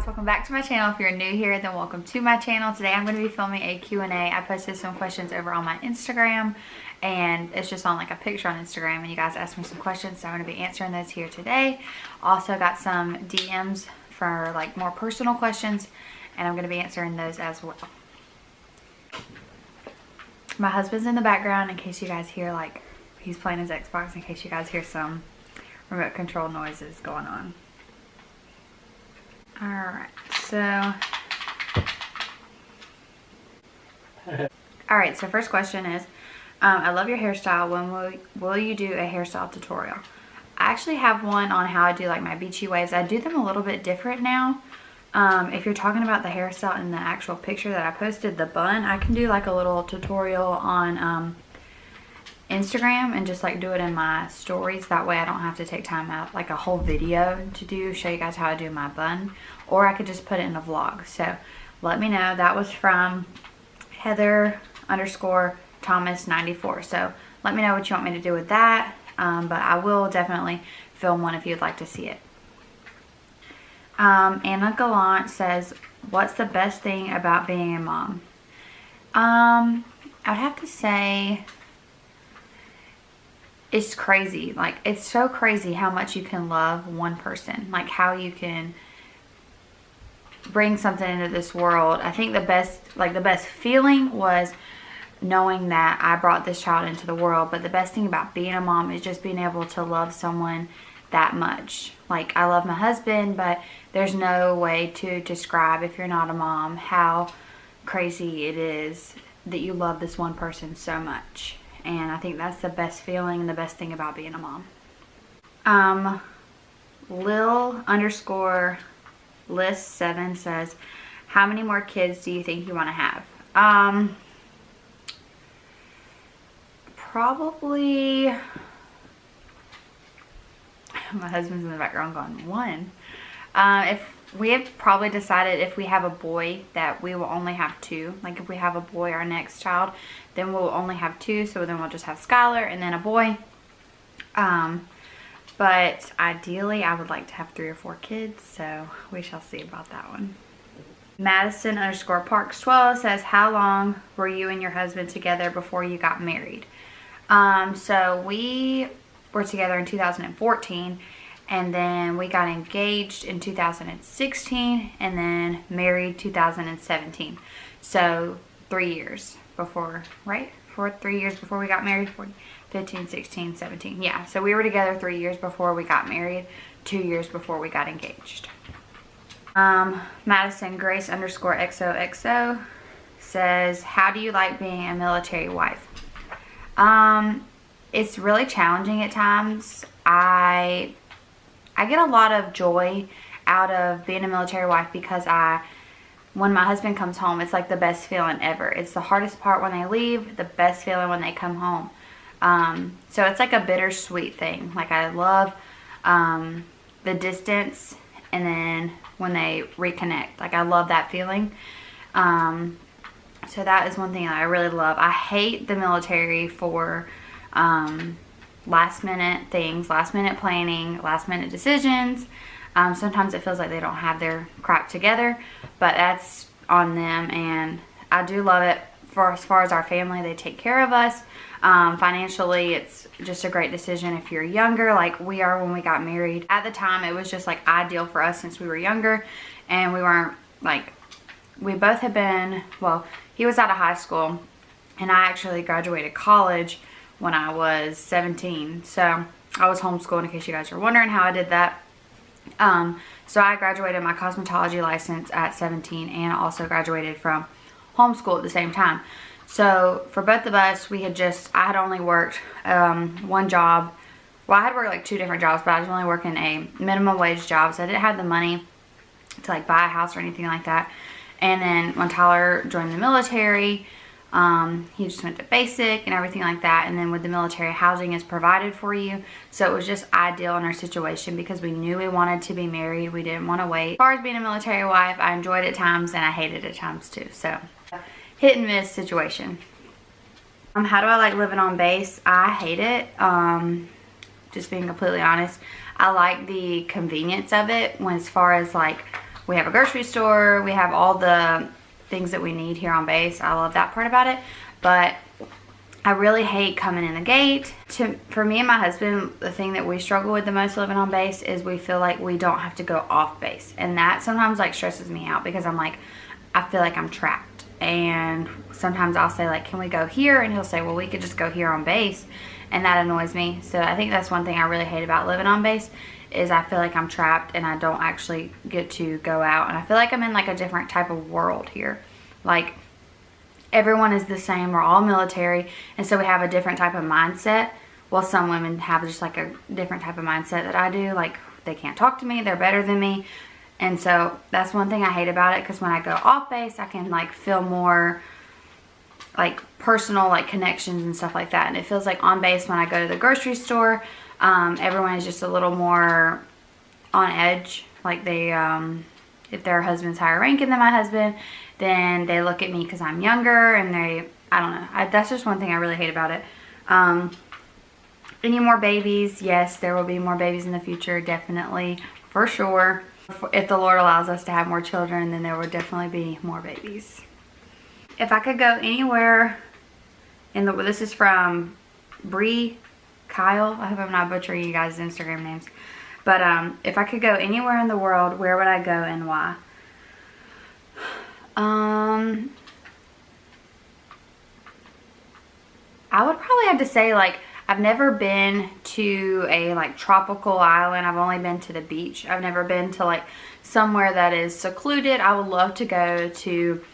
welcome back to my channel. If you're new here, then welcome to my channel. Today I'm going to be filming a Q&A. I posted some questions over on my Instagram, and it's just on like a picture on Instagram, and you guys asked me some questions, so I'm going to be answering those here today. Also got some DMs for like more personal questions, and I'm going to be answering those as well. My husband's in the background in case you guys hear, like, he's playing his Xbox, in case you guys hear some remote control noises going on. Alright, so first question is, I love your hairstyle. When will you do a hairstyle tutorial? I actually have one on how I do like my beachy waves. I do them a little bit different now. If you're talking about the hairstyle in the actual picture that I posted, the bun, I can do like a little tutorial on Instagram and just like do it in my stories. That way I don't have to take time out like a whole video to show you guys how I do my bun, or I could just put it in a vlog. So let me know. That was from Heather_Thomas94. So let me know what you want me to do with that, but I will definitely film one if you'd like to see it. Anna Gallant says, what's the best thing about being a mom? I'd have to say it's crazy. Like, it's so crazy how much you can love one person, like how you can bring something into this world. I think the best feeling was knowing that I brought this child into the world, but the best thing about being a mom is just being able to love someone that much. Like, I love my husband, but there's no way to describe, if you're not a mom, how crazy it is that you love this one person so much. And I think that's the best feeling and the best thing about being a mom. Lil_list7 says, how many more kids do you think you want to have? Probably, my husband's in the background going, one. If we have probably decided, if we have a boy, that we will only have two. Like, if we have a boy, our next child, then we'll only have two. So then we'll just have Skylar and then a boy. But ideally, I would like to have 3 or 4 kids. So we shall see about that one. Madison_Parks12 says, how long were you and your husband together before you got married? So we were together in 2014. And then we got engaged in 2016 and then married 2017. So 3 years before, right? 3 years before we got married, 15, 16, 17. Yeah, so we were together 3 years before we got married, 2 years before we got engaged. Madison Grace_XOXO says, how do you like being a military wife? It's really challenging at times. I get a lot of joy out of being a military wife because when my husband comes home, it's like the best feeling ever. It's the hardest part when they leave, the best feeling when they come home. So it's like a bittersweet thing. Like, I love the distance, and then when they reconnect, like, I love that feeling. So that is one thing that I really love. I hate the military for last minute things, last minute planning, last minute decisions. Sometimes it feels like they don't have their crap together, but that's on them. And I do love it for as far as our family. They take care of us. Financially, it's just a great decision if you're younger, like we are when we got married. At the time, it was just like ideal for us since we were younger, and we weren't like, we both had been, well, he was out of high school and I actually graduated college when I was 17. So I was homeschooled, in case you guys are wondering how I did that. So I graduated my cosmetology license at 17 and also graduated from homeschool at the same time. So for both of us, I had only worked one job. Well, I had worked like 2 different jobs, but I was only working a minimum wage job, so I didn't have the money to like buy a house or anything like that. And then when Tyler joined the military, he just went to basic and everything like that. And then with the military, housing is provided for you. So it was just ideal in our situation because we knew we wanted to be married. We didn't want to wait. As far as being a military wife, I enjoyed it at times and I hated it at times too. So hit and miss situation. How do I like living on base? I hate it. Just being completely honest. I like the convenience of it, when as far as like We have a grocery store. We have all the things that we need here on base. I love that part about it. But I really hate coming in the gate. For me and my husband, the thing that we struggle with the most living on base is we feel like we don't have to go off base. And that sometimes like stresses me out because I'm like, I feel like I'm trapped. And sometimes I'll say like, can we go here? And he'll say, well, we could just go here on base. And that annoys me. So I think that's one thing I really hate about living on base is I feel like I'm trapped and I don't actually get to go out. And I feel like I'm in like a different type of world here. Like, everyone is the same. We're all military, and so we have a different type of mindset. Well, some women have just like a different type of mindset that I do. Like, they can't talk to me, they're better than me. And so that's one thing I hate about it, because when I go off base, I can like feel more like personal like connections and stuff like that. And it feels like on base when I go to the grocery store, everyone is just a little more on edge. Like they if their husband's higher ranking than my husband, then they look at me because I'm younger, and I don't know. That's just one thing I really hate about it. Any more babies? Yes, there will be more babies in the future, definitely, for sure. If the Lord allows us to have more children, then there will definitely be more babies. If I could go anywhere this is from Bree Kyle. I hope I'm not butchering you guys' Instagram names. But if I could go anywhere in the world, where would I go and why? I would probably have to say, like, I've never been to a like tropical island. I've only been to the beach. I've never been to like somewhere that is secluded. I would love to go to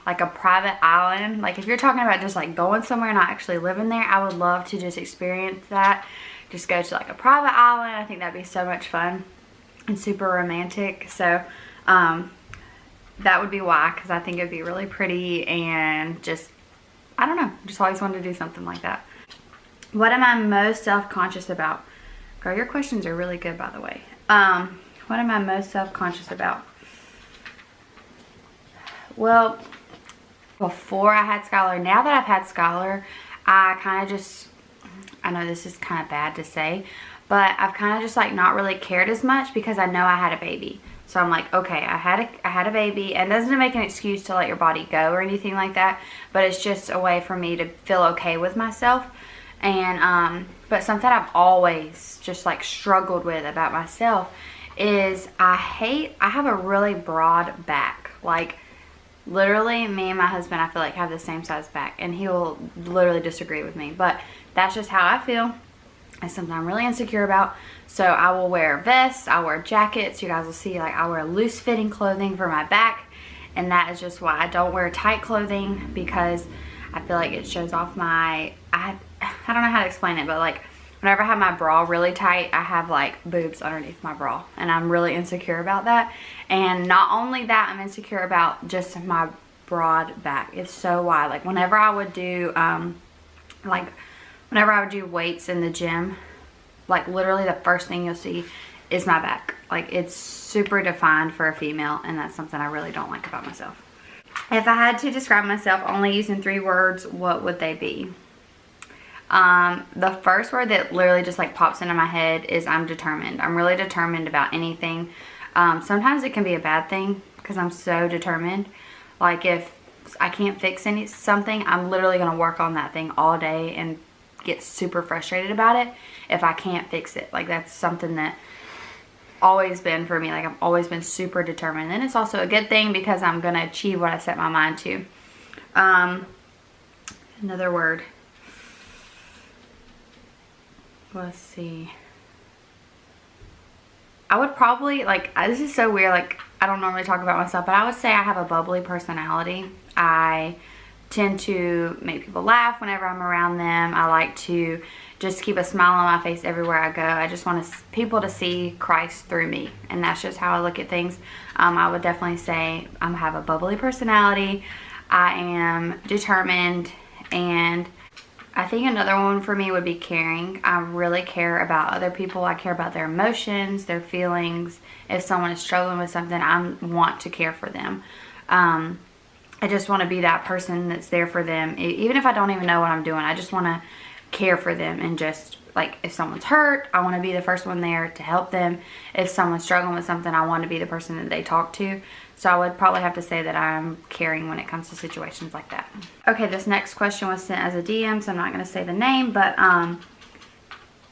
like a private island. Like, if you're talking about just like going somewhere and not actually living there, I would love to just experience that. Just go to like a private island. I think that'd be so much fun and super romantic. So that would be why, because I think it'd be really pretty, and just, I don't know, just always wanted to do something like that. What am I most self-conscious about? Girl, your questions are really good, by the way. What am I most self-conscious about? Well, before I had Skylar, now that I've had Skylar, I kind of just, I know this is kind of bad to say, but I've kind of just like not really cared as much because I know I had a baby. So I'm like, okay, I had a baby, and it doesn't make an excuse to let your body go or anything like that, but it's just a way for me to feel okay with myself. And but something I've always just like struggled with about myself is I have a really broad back. Like, literally, me and my husband, I feel like, have the same size back, and he will literally disagree with me, but that's just how I feel. It's something I'm really insecure about. So I will wear vests, I wear jackets. You guys will see, like, I wear loose fitting clothing for my back, and that is just why I don't wear tight clothing, because I feel like it shows off my, I don't know how to explain it, but like whenever I have my bra really tight, I have like boobs underneath my bra, and I'm really insecure about that. And not only that, I'm insecure about just my broad back. It's so wide. Like, whenever I would do weights in the gym, like literally the first thing you'll see is my back. Like, it's super defined for a female, and that's something I really don't like about myself. If I had to describe myself only using 3 words, what would they be? The first word that literally just like pops into my head is I'm determined. I'm really determined about anything. Sometimes it can be a bad thing because I'm so determined. Like, if I can't fix something, I'm literally going to work on that thing all day and get super frustrated about it if I can't fix it. Like, that's something that always been for me. Like, I've always been super determined, and it's also a good thing because I'm going to achieve what I set my mind to. Another word. Let's see. I would probably, like, this is so weird, like, I don't normally talk about myself, but I would say I have a bubbly personality. I tend to make people laugh whenever I'm around them. I like to just keep a smile on my face everywhere I go. I just want people to see Christ through me, and that's just how I look at things. I would definitely say I have a bubbly personality. I am determined, and I think another one for me would be caring. I really care about other people. I care about their emotions, their feelings. If someone is struggling with something, I want to care for them. I just want to be that person that's there for them. Even if I don't even know what I'm doing, I just want to care for them, and just like if someone's hurt, I want to be the first one there to help them. If someone's struggling with something, I want to be the person that they talk to. So I would probably have to say that I'm caring when it comes to situations like that. Okay, this next question was sent as a DM, so I'm not going to say the name, but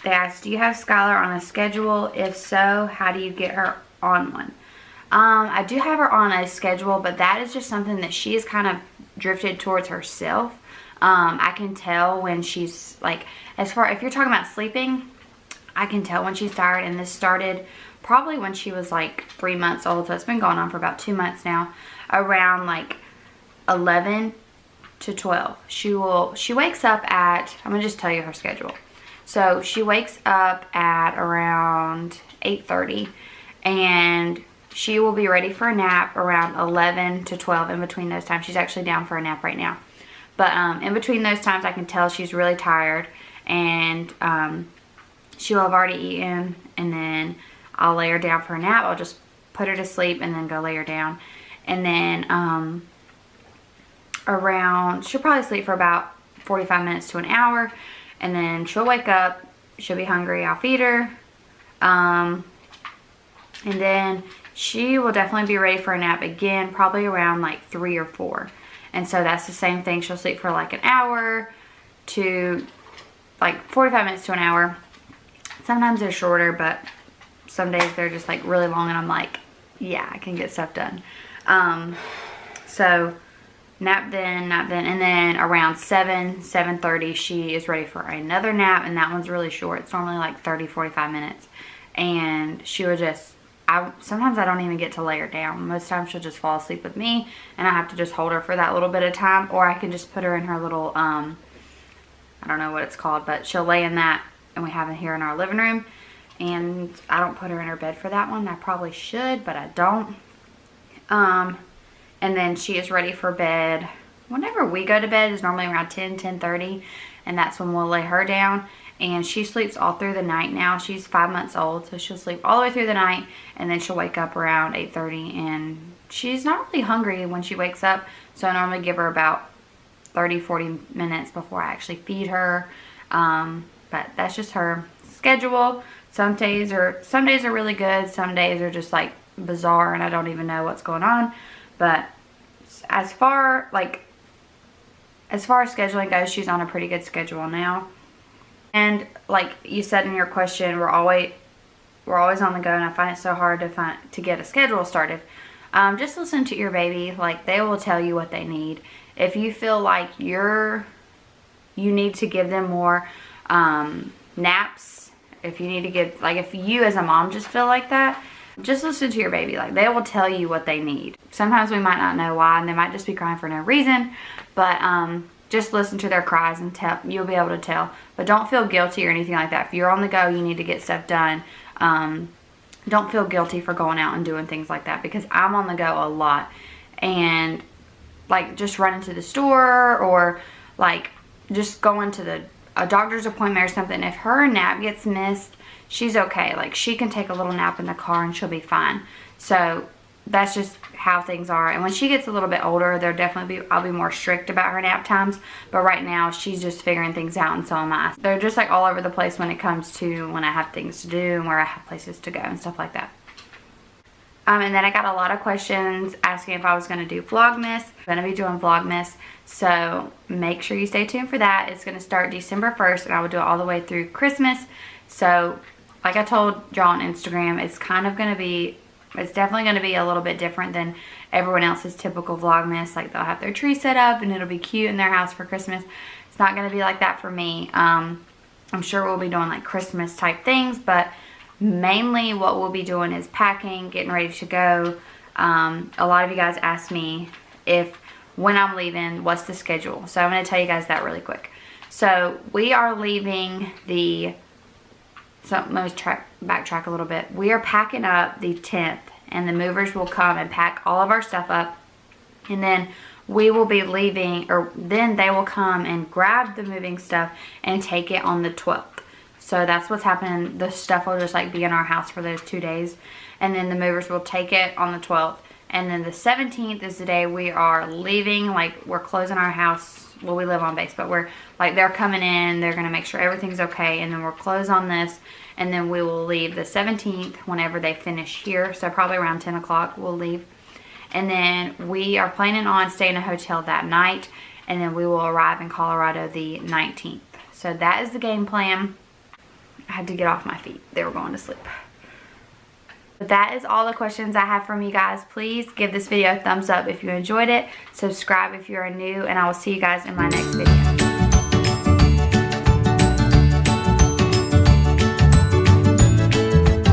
they asked, do you have Skylar on a schedule? If so, how do you get her on one? I do have her on a schedule, but that is just something that she has kind of drifted towards herself. I can tell when she's like, if you're talking about sleeping, I can tell when she's tired, and this started probably when she was like 3 months old, so it's been going on for about 2 months now. Around like 11 to 12, she wakes up at, I'm gonna just tell you her schedule. So she wakes up at around 8:30, and she will be ready for a nap around 11 to 12. In between those times, she's actually down for a nap right now. But in between those times, I can tell she's really tired, and she'll have already eaten, and then I'll lay her down for a nap. I'll just put her to sleep and then go lay her down. And then she'll probably sleep for about 45 minutes to an hour, and then she'll wake up, she'll be hungry, I'll feed her, and then she will definitely be ready for a nap again, probably around like 3 or 4. And so that's the same thing. She'll sleep for like an hour to like 45 minutes to an hour. Sometimes they're shorter, but some days they're just like really long, and I'm like, yeah, I can get stuff done. So nap then, and then around 7:30 she is ready for another nap, and that one's really short. It's normally like 30-45 minutes, and she would just, sometimes I don't even get to lay her down. Most times she'll just fall asleep with me, and I have to just hold her for that little bit of time, or I can just put her in her little, I don't know what it's called, but she'll lay in that, and we have it here in our living room, and I don't put her in her bed for that one. I probably should, but I don't. And then she is ready for bed. Whenever we go to bed is normally around 10:30, and that's when we'll lay her down. And she sleeps all through the night now. She's 5 months old, so she'll sleep all the way through the night, and then she'll wake up around 8:30, and she's not really hungry when she wakes up, so I normally give her about 30-40 minutes before I actually feed her. But that's just her schedule. Some days are really good, some days are just like bizarre, and I don't even know what's going on. But as far as scheduling goes, she's on a pretty good schedule now. And like you said in your question, we're always on the go, and I find it so hard to get a schedule started. Just listen to your baby. Like, they will tell you what they need. If you feel like you need to give them more naps, if you need to give, like, if you as a mom just feel like that, just listen to your baby. Like, they will tell you what they need. Sometimes we might not know why, and they might just be crying for no reason, but just listen to their cries and you'll be able to tell. But don't feel guilty or anything like that. If you're on the go, you need to get stuff done. Don't feel guilty for going out and doing things like that, because I'm on the go a lot, and like just running to the store, or like just going to a doctor's appointment or something. If her nap gets missed, she's okay. Like, she can take a little nap in the car and she'll be fine. So that's just how things are. And when she gets a little bit older, I'll be more strict about her nap times. But right now, she's just figuring things out, and so am I. They're just like all over the place when it comes to when I have things to do and where I have places to go and stuff like that. And then I got a lot of questions asking if I was going to do Vlogmas. I'm going to be doing Vlogmas, so make sure you stay tuned for that. It's going to start December 1st, and I will do it all the way through Christmas. So like I told y'all on Instagram, it's definitely going to be a little bit different than everyone else's typical Vlogmas. Like, they'll have their tree set up, and it'll be cute in their house for Christmas. It's not going to be like that for me. I'm sure we'll be doing like Christmas type things, but mainly what we'll be doing is packing, getting ready to go. A lot of you guys asked me when I'm leaving, what's the schedule. So I'm going to tell you guys that really quick. So we are leaving let me backtrack a little bit. We are packing up the 10th, and the movers will come and pack all of our stuff up, and then we will be leaving, or then they will come and grab the moving stuff and take it on the 12th. So that's what's happening. The stuff will just like be in our house for those 2 days, and then the movers will take it on the 12th. And then the 17th is the day we are leaving. Like, we're closing our house well, we live on base, but we're like, they're coming in, they're going to make sure everything's okay, and then we'll close on this, and then we will leave the 17th whenever they finish here. So probably around 10 o'clock we'll leave. And then we are planning on staying in a hotel that night, and then we will arrive in Colorado the 19th. So that is the game plan. I had to get off my feet. They were going to sleep. But that is all the questions I have from you guys. Please give this video a thumbs up if you enjoyed it. Subscribe if you are new, and I will see you guys in my next video.